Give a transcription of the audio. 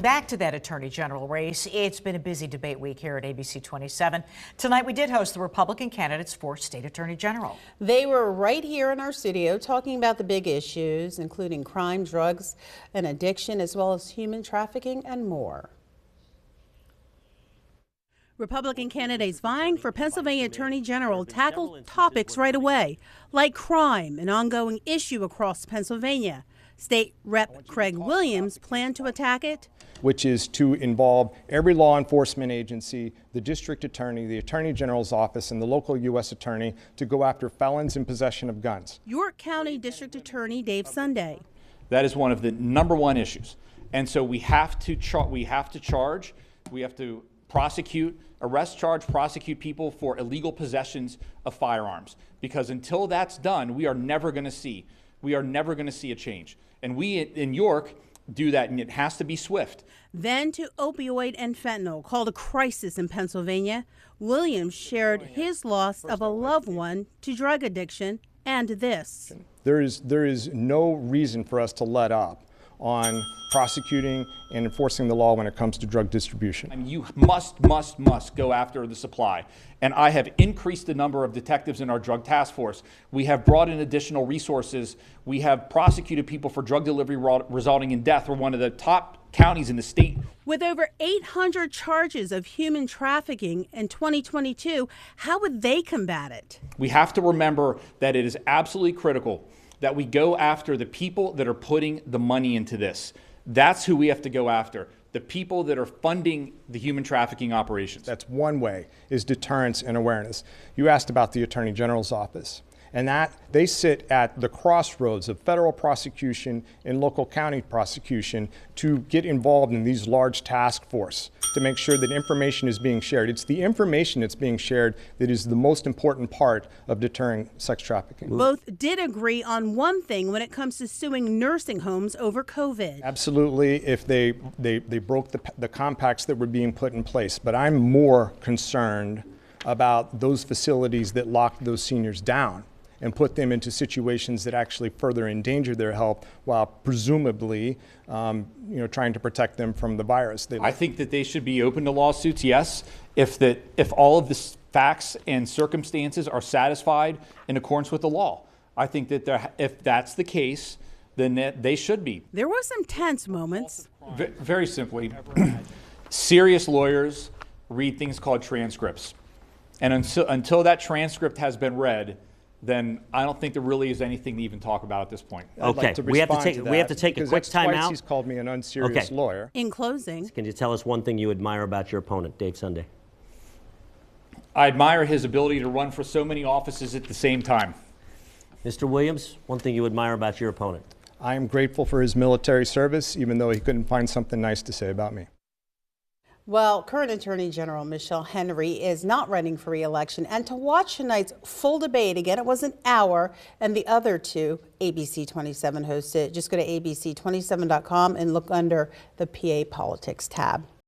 Back to that Attorney General race. It's been a busy debate week here at ABC 27. Tonight we did host the Republican candidates for State Attorney General. They were right here in our studio talking about the big issues, including crime, drugs, and addiction, as well as human trafficking and more. Republican candidates vying for Pennsylvania Attorney General tackled topics right away, like crime, an ongoing issue across Pennsylvania. State Rep. Craig Williams planned to attack it, which is to involve every law enforcement agency, the district attorney, the attorney general's office, and the local U.S. attorney to go after felons in possession of guns. York County District Attorney Dave Sunday. That is one of the #1 issues. And so we have to prosecute, arrest, charge, prosecute people for illegal possessions of firearms. Because until that's done, we are never going to see a change. And we in York do that, and it has to be swift. Then to opioid and fentanyl, called a crisis in Pennsylvania. Williams shared his loss of a loved one to drug addiction and this. There is no reason for us to let up on prosecuting and enforcing the law when it comes to drug distribution. I mean, you must go after the supply. And I have increased the number of detectives in our drug task force. We have brought in additional resources. We have prosecuted people for drug delivery resulting in death. We're one of the top counties in the state. With over 800 charges of human trafficking in 2022, how would they combat it? We have to remember that it is absolutely critical that we go after the people that are putting the money into this. That's who we have to go after, the people that are funding the human trafficking operations. That's one way, is deterrence and awareness. You asked about the Attorney General's office, and that they sit at the crossroads of federal prosecution and local county prosecution to get involved in these large task force to make sure that information is being shared. It's the information that's being shared that is the most important part of deterring sex trafficking. Both did agree on one thing when it comes to suing nursing homes over COVID. Absolutely, if they broke the compacts that were being put in place. But I'm more concerned about those facilities that locked those seniors down and put them into situations that actually further endanger their health while presumably trying to protect them from the virus. I think that they should be open to lawsuits, yes, if all of the facts and circumstances are satisfied in accordance with the law. I think that if that's the case, then they should be. There were some tense moments. Very simply, serious lawyers read things called transcripts. And until that transcript has been read, then I don't think there really is anything to even talk about at this point. Okay, we have to take a quick time out. He's called me an unserious lawyer. In closing, can you tell us one thing you admire about your opponent, Dave Sunday? I admire his ability to run for so many offices at the same time. Mr. Williams, one thing you admire about your opponent? I am grateful for his military service, even though he couldn't find something nice to say about me. Well, current Attorney General Michelle Henry is not running for re-election. And to watch tonight's full debate, again, it was an hour, and the other two ABC 27 hosted. Just go to abc27.com and look under the PA Politics tab.